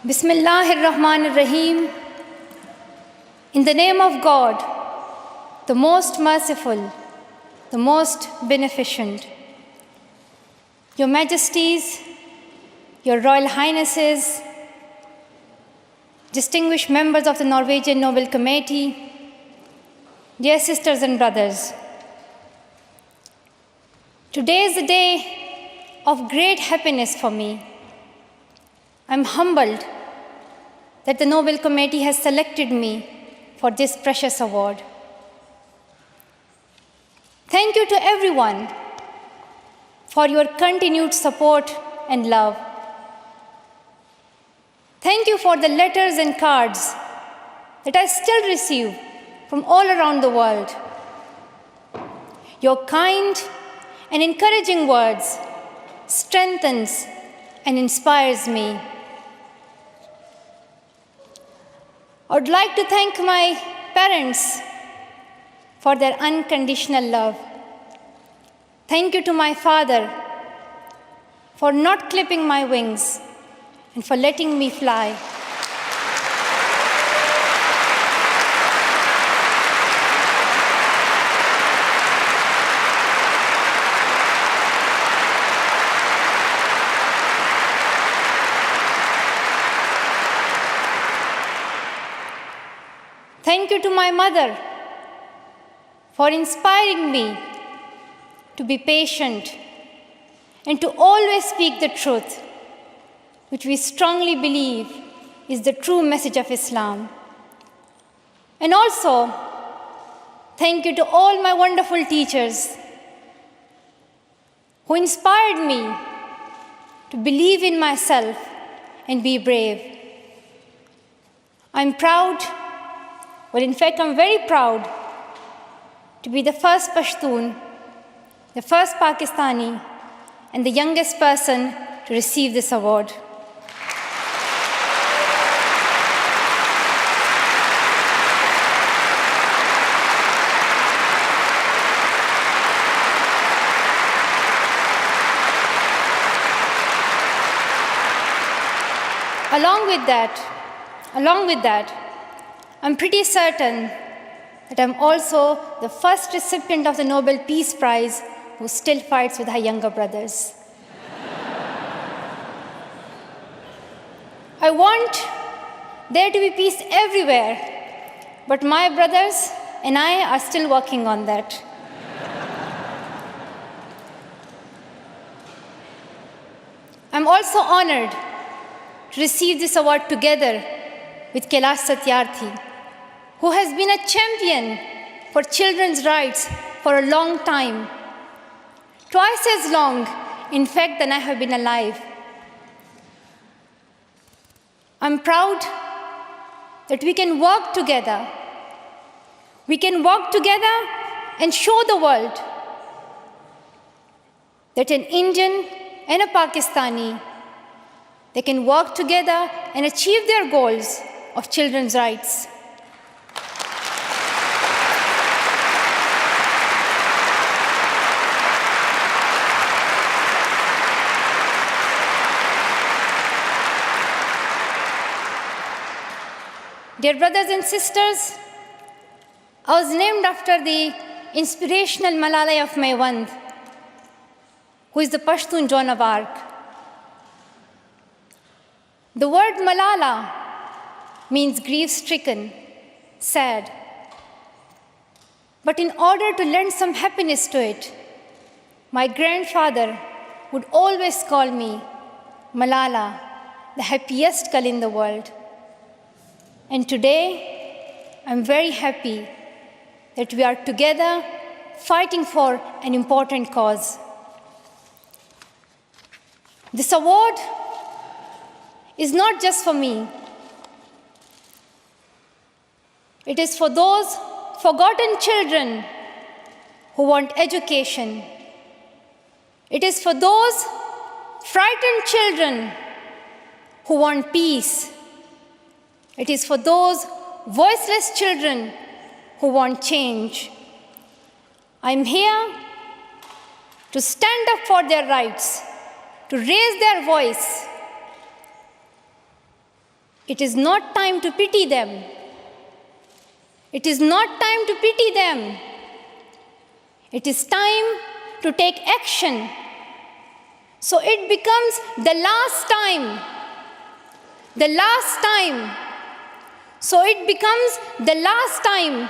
Bismillahir Rahmanir Rahim. In the name of God, the most merciful, the most beneficent. Your Majesties, Your Royal Highnesses, distinguished members of the Norwegian Nobel Committee, dear sisters and brothers. Today is a day of great happiness for me. I'm humbled that the Nobel Committee has selected me for this precious award. Thank you to everyone for your continued support and love. Thank you for the letters and cards that I still receive from all around the world. Your kind and encouraging words strengthens and inspires me. I would like to thank my parents for their unconditional love. Thank you to my father for not clipping my wings and for letting me fly. Thank you to my mother for inspiring me to be patient and to always speak the truth, which we strongly believe is the true message of Islam. And also, thank you to all my wonderful teachers who inspired me to believe in myself and be brave. I'm proud. Well, in fact, I'm very proud to be the first Pashtun, the first Pakistani, and the youngest person to receive this award. Along with that, I'm pretty certain that I'm also the first recipient of the Nobel Peace Prize who still fights with her younger brothers. I want there to be peace everywhere, but my brothers and I are still working on that. I'm also honored to receive this award together with Kailash Satyarthi, who has been a champion for children's rights for a long time, twice as long, in fact, than I have been alive. I'm proud that we can work together. We can work together and show the world that an Indian and a Pakistani, they can work together and achieve their goals of children's rights. Dear brothers and sisters, I was named after the inspirational Malala Yousafzai, who is the Pashtun Joan of Arc. The word Malala means grief-stricken, sad. But in order to lend some happiness to it, my grandfather would always call me Malala, the happiest girl in the world. And today, I'm very happy that we are together fighting for an important cause. This award is not just for me. It is for those forgotten children who want education. It is for those frightened children who want peace. It is for those voiceless children who want change. I'm here to stand up for their rights, to raise their voice, It is not time to pity them. It is not time to pity them. It is time to take action. So it becomes the last time. The last time. So it becomes the last time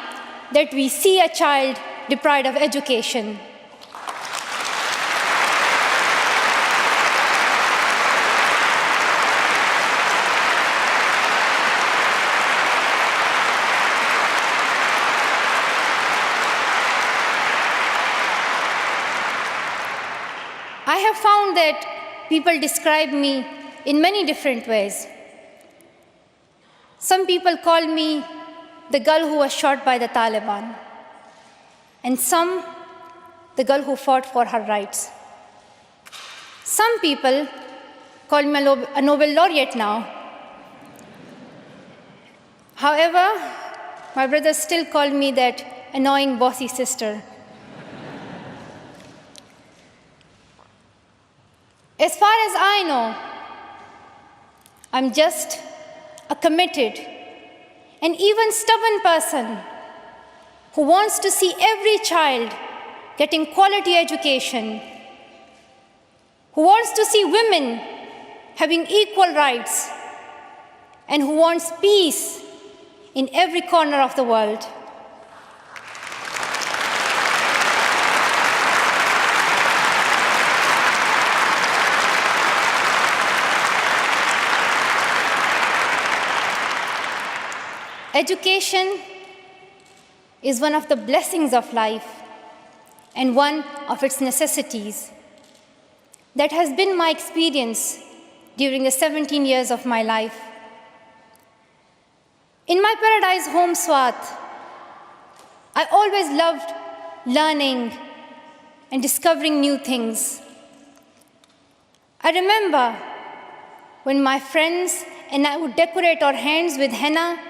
that we see a child deprived of education. I have found that people describe me in many different ways. Some people call me the girl who was shot by the Taliban, and some the girl who fought for her rights. Some people call me a Nobel laureate now. However, my brothers still call me that annoying bossy sister. As far as I know, I'm just a committed and even stubborn person who wants to see every child getting quality education, who wants to see women having equal rights, and who wants peace in every corner of the world. Education is one of the blessings of life and one of its necessities. That has been my experience during the 17 years of my life. In my paradise home, Swat, I always loved learning and discovering new things. I remember when my friends and I would decorate our hands with henna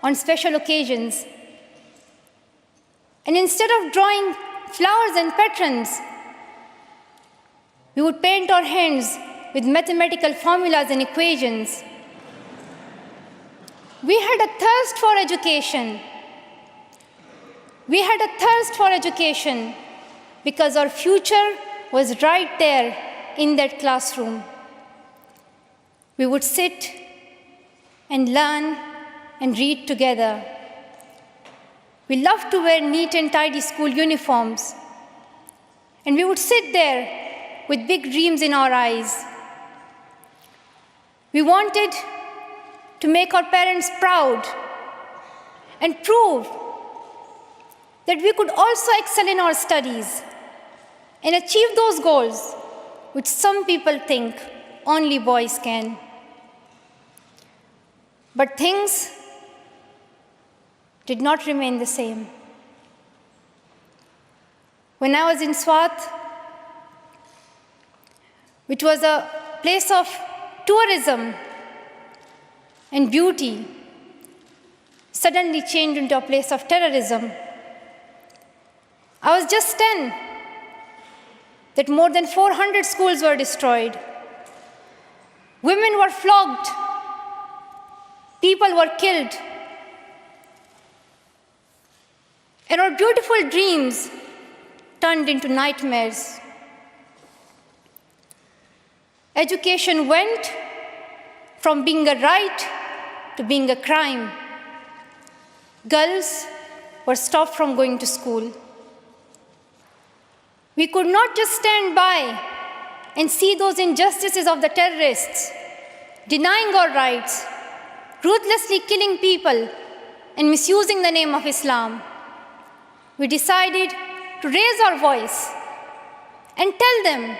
on special occasions. And instead of drawing flowers and patterns, we would paint our hands with mathematical formulas and equations. We had a thirst for education. We had a thirst for education because our future was right there in that classroom. We would sit and learn and read together. We loved to wear neat and tidy school uniforms. And we would sit there with big dreams in our eyes. We wanted to make our parents proud and prove that we could also excel in our studies and achieve those goals which some people think only boys can. But things did not remain the same. When I was in Swat, which was a place of tourism and beauty, suddenly changed into a place of terrorism. I was just 10, that more than 400 schools were destroyed. Women were flogged. People were killed. And our beautiful dreams turned into nightmares. Education went from being a right to being a crime. Girls were stopped from going to school. We could not just stand by and see those injustices of the terrorists, denying our rights, ruthlessly killing people, and misusing the name of Islam. We decided to raise our voice and tell them,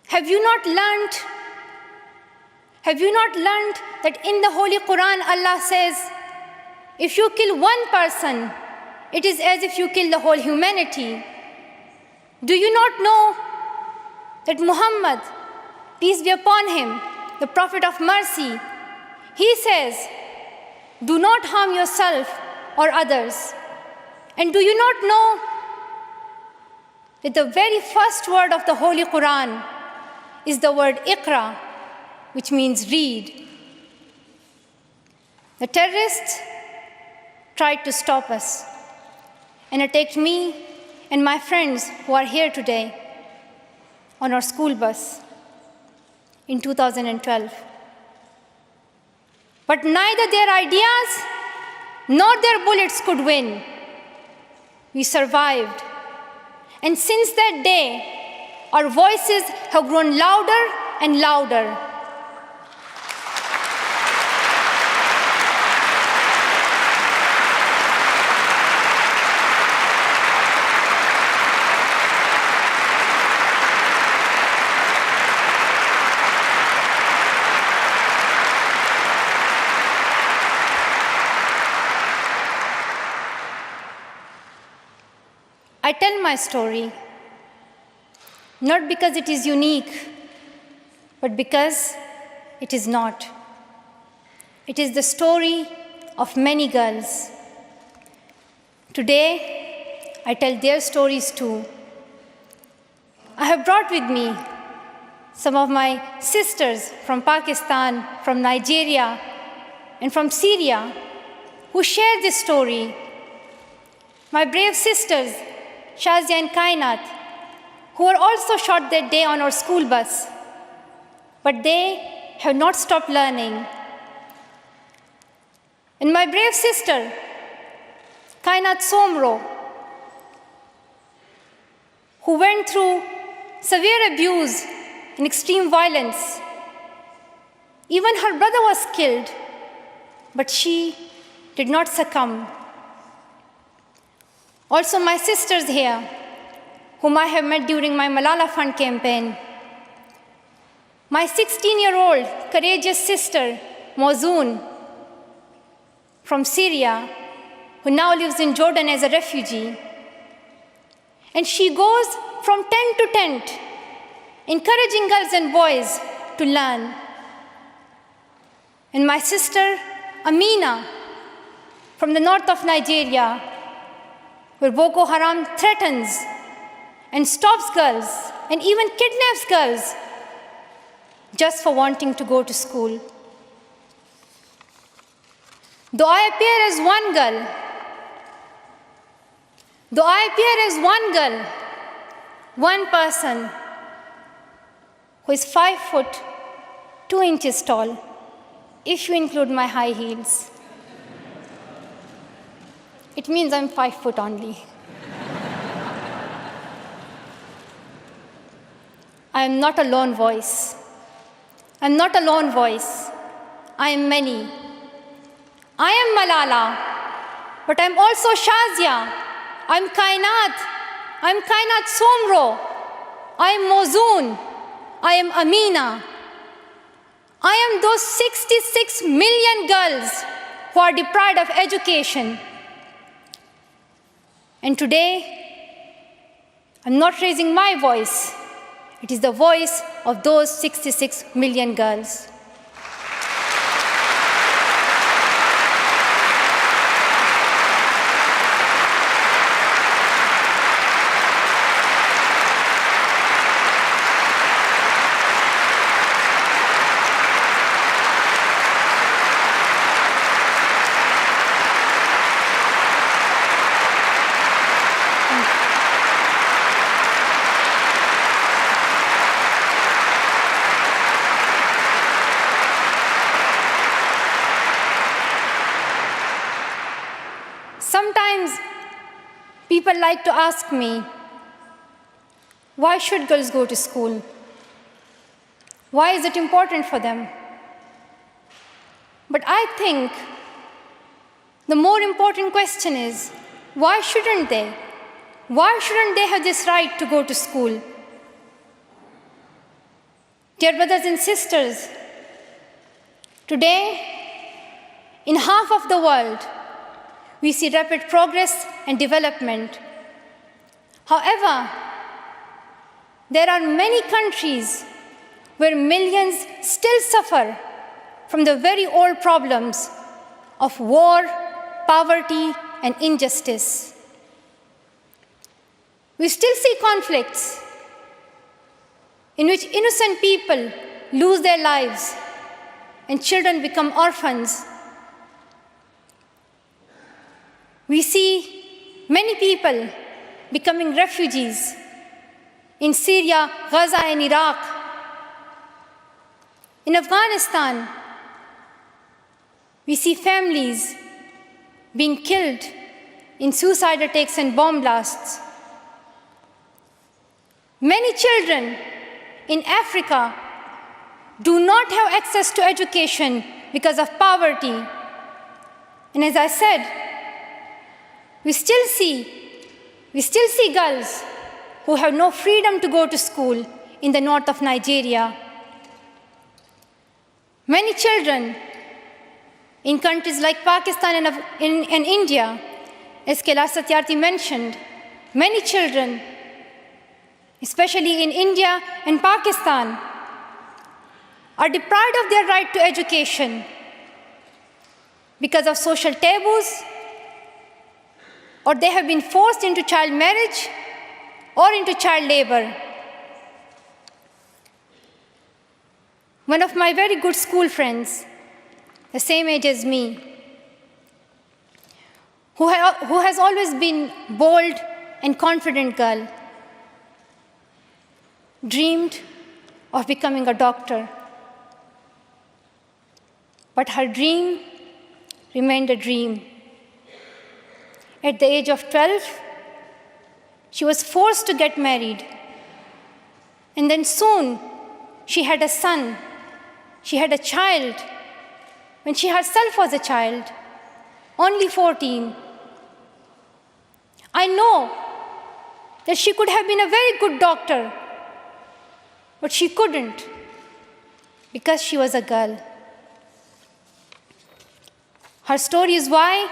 have you not learned that in the Holy Quran Allah says, if you kill one person, it is as if you kill the whole humanity? Do you not know that Muhammad, peace be upon him, the Prophet of mercy, he says, do not harm yourself or others. And do you not know that the very first word of the Holy Quran is the word Iqra, which means read. The terrorists tried to stop us and attacked me and my friends who are here today on our school bus in 2012. But neither their ideas nor their bullets could win. We survived. And since that day, our voices have grown louder and louder. I tell my story not because it is unique, but because it is not. It is the story of many girls. Today, I tell their stories too. I have brought with me some of my sisters from Pakistan, from Nigeria, and from Syria who share this story. My brave sisters, Shazia and Kainat, who were also shot that day on our school bus. But they have not stopped learning. And my brave sister, Kainat Somro, who went through severe abuse and extreme violence. Even her brother was killed, but she did not succumb. Also, my sisters here, whom I have met during my Malala Fund campaign. My 16-year-old courageous sister, Mozoon, from Syria, who now lives in Jordan as a refugee. And she goes from tent to tent, encouraging girls and boys to learn. And my sister, Amina, from the north of Nigeria, where Boko Haram threatens and stops girls and even kidnaps girls just for wanting to go to school. Though I appear as one girl, one person who is 5 foot 2 inches tall, if you include my high heels, it means I'm 5 foot only. I am not a lone voice. I'm not a lone voice. I am many. I am Malala, but I'm also Shazia. I'm Kainat. I'm Kainat Somro. I am Mozoon. I am Amina. I am those 66 million girls who are deprived of education. And today, I'm not raising my voice. It is the voice of those 66 million girls. Sometimes people like to ask me, why should girls go to school? Why is it important for them? But I think the more important question is, why shouldn't they? Why shouldn't they have this right to go to school? Dear brothers and sisters, today, in half of the world, we see rapid progress and development. However, there are many countries where millions still suffer from the very old problems of war, poverty, and injustice. We still see conflicts in which innocent people lose their lives and children become orphans. We see many people becoming refugees in Syria, Gaza, and Iraq. In Afghanistan, we see families being killed in suicide attacks and bomb blasts. Many children in Africa do not have access to education because of poverty. And as I said, we still see girls who have no freedom to go to school in the north of Nigeria. Many children in countries like Pakistan and India, as Kailash Satyarthi mentioned, many children, especially in India and Pakistan, are deprived of their right to education because of social taboos, or they have been forced into child marriage or into child labor. One of my very good school friends, the same age as me, who has always been bold and confident girl, dreamed of becoming a doctor. But her dream remained a dream. At the age of 12, she was forced to get married. And then soon, she had a son. She had a child when she herself was a child, only 14. I know that she could have been a very good doctor, but she couldn't because she was a girl. Her story is why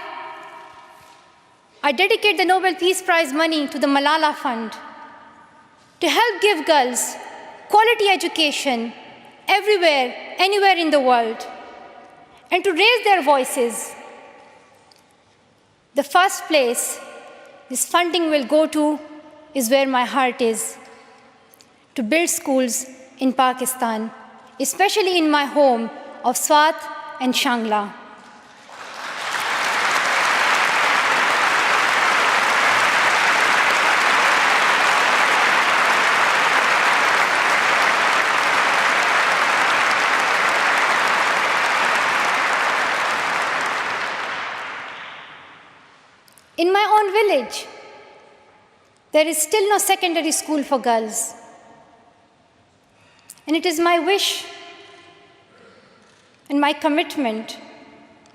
I dedicate the Nobel Peace Prize money to the Malala Fund to help give girls quality education everywhere, anywhere in the world, and to raise their voices. The first place this funding will go to is where my heart is, to build schools in Pakistan, especially in my home of Swat and Shangla. In my own village, there is still no secondary school for girls. And it is my wish and my commitment,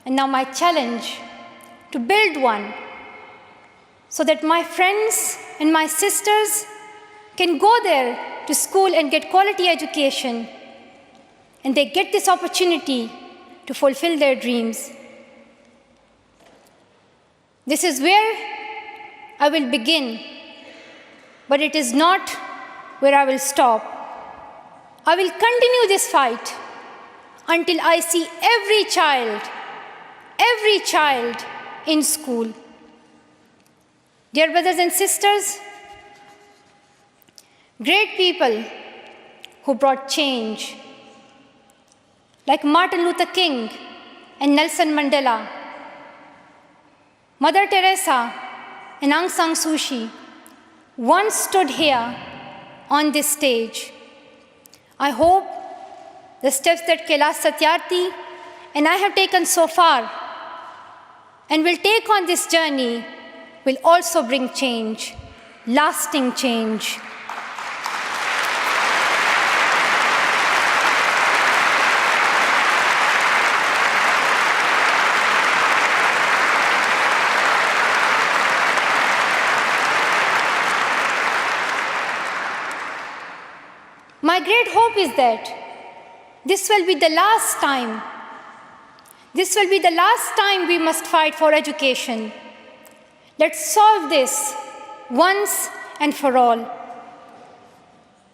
and now my challenge, to build one so that my friends and my sisters can go there to school and get quality education, and they get this opportunity to fulfill their dreams. This is where I will begin, but it is not where I will stop. I will continue this fight until I see every child in school. Dear brothers and sisters, great people who brought change, like Martin Luther King and Nelson Mandela, Mother Teresa and Aung San Suu Kyi, once stood here on this stage. I hope the steps that Kailash Satyarthi and I have taken so far and will take on this journey will also bring change, lasting change. My great hope is that this will be the last time. This will be the last time we must fight for education. Let's solve this once and for all.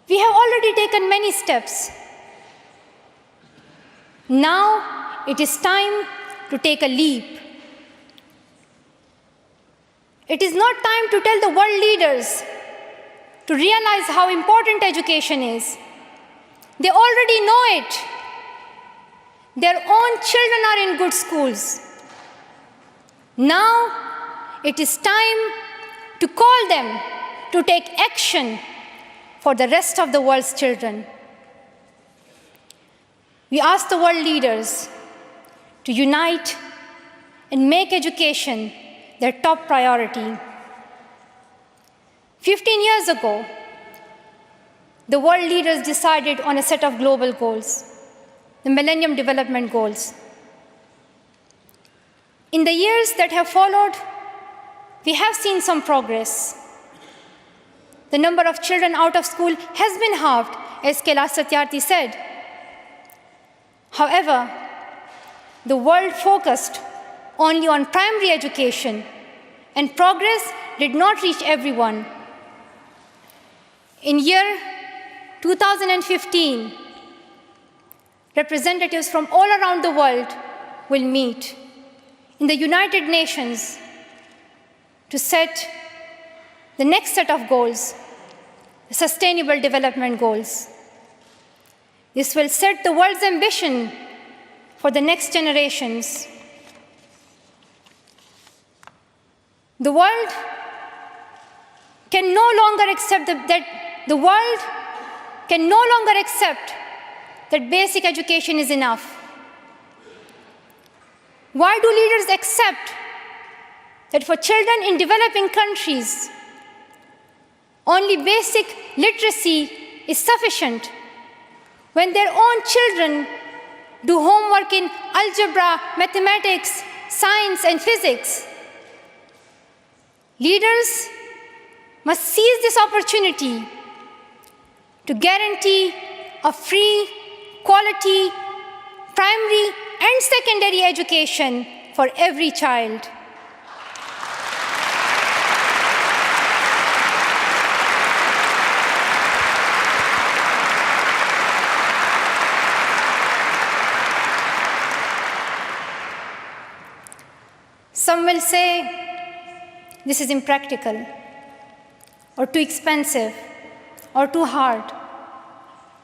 We have already taken many steps. Now it is time to take a leap. It is not time to tell the world leaders to realize how important education is. They already know it. Their own children are in good schools. Now it is time to call them to take action for the rest of the world's children. We ask the world leaders to unite and make education their top priority. 15 years ago, the world leaders decided on a set of global goals, the Millennium Development Goals. In the years that have followed, we have seen some progress. The number of children out of school has been halved, as Kailash Satyarthi said. However, the world focused only on primary education, and progress did not reach everyone. In year 2015, representatives from all around the world will meet in the United Nations to set the next set of goals, the Sustainable Development Goals. This will set the world's ambition for the next generations. The world can no longer accept that basic education is enough. Why do leaders accept that for children in developing countries, only basic literacy is sufficient when their own children do homework in algebra, mathematics, science, and physics? Leaders must seize this opportunity to guarantee a free, quality, primary and secondary education for every child. Some will say this is impractical, or too expensive, or too hard,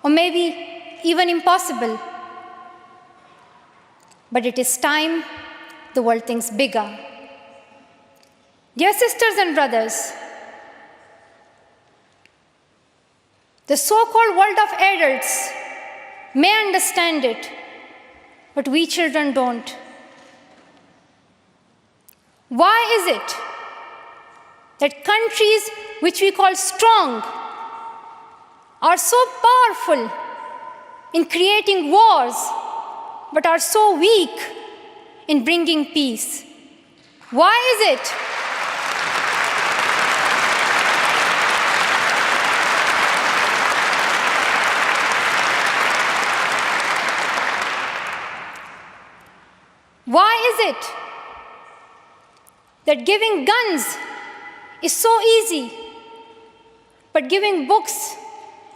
or maybe even impossible. But it is time the world thinks bigger. Dear sisters and brothers, the so-called world of adults may understand it, but we children don't. Why is it that countries which we call strong are so powerful in creating wars, but are so weak in bringing peace? Why is it? Why is it that giving guns is so easy, but giving books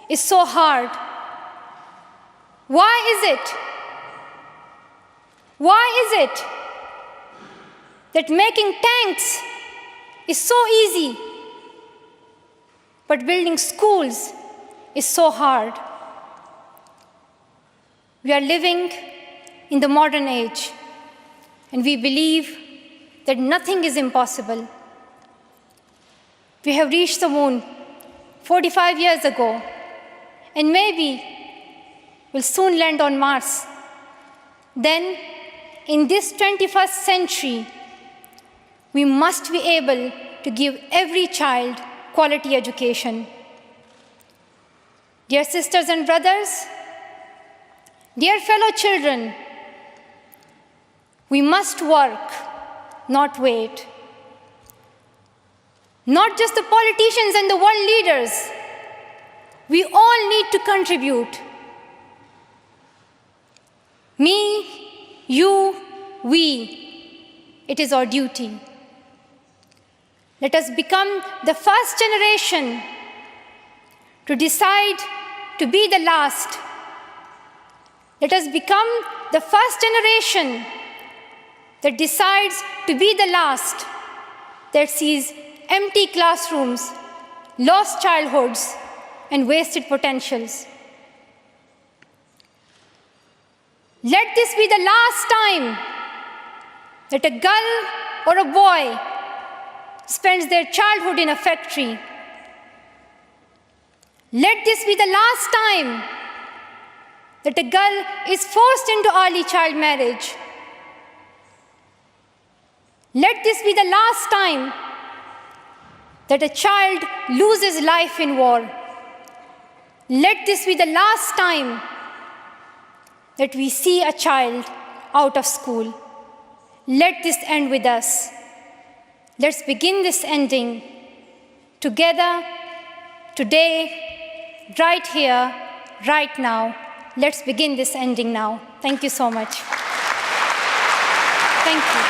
is so hard? Why is it? Why is it that making tanks is so easy, but building schools is so hard? We are living in the modern age, and we believe that nothing is impossible. We have reached the moon 45 years ago, and maybe we'll soon land on Mars. Then, in this 21st century, we must be able to give every child quality education. Dear sisters and brothers, dear fellow children, we must work, not wait. Not just the politicians and the world leaders. We all need to contribute. Me, you, we. It is our duty. Let us become the first generation to decide to be the last. Let us become the first generation that decides to be the last, that sees empty classrooms, lost childhoods, and wasted potentials. Let this be the last time that a girl or a boy spends their childhood in a factory. Let this be the last time that a girl is forced into early child marriage. Let this be the last time that a child loses life in war. Let this be the last time that we see a child out of school. Let this end with us. Let's begin this ending together, today, right here, right now. Let's begin this ending now. Thank you so much. Thank you.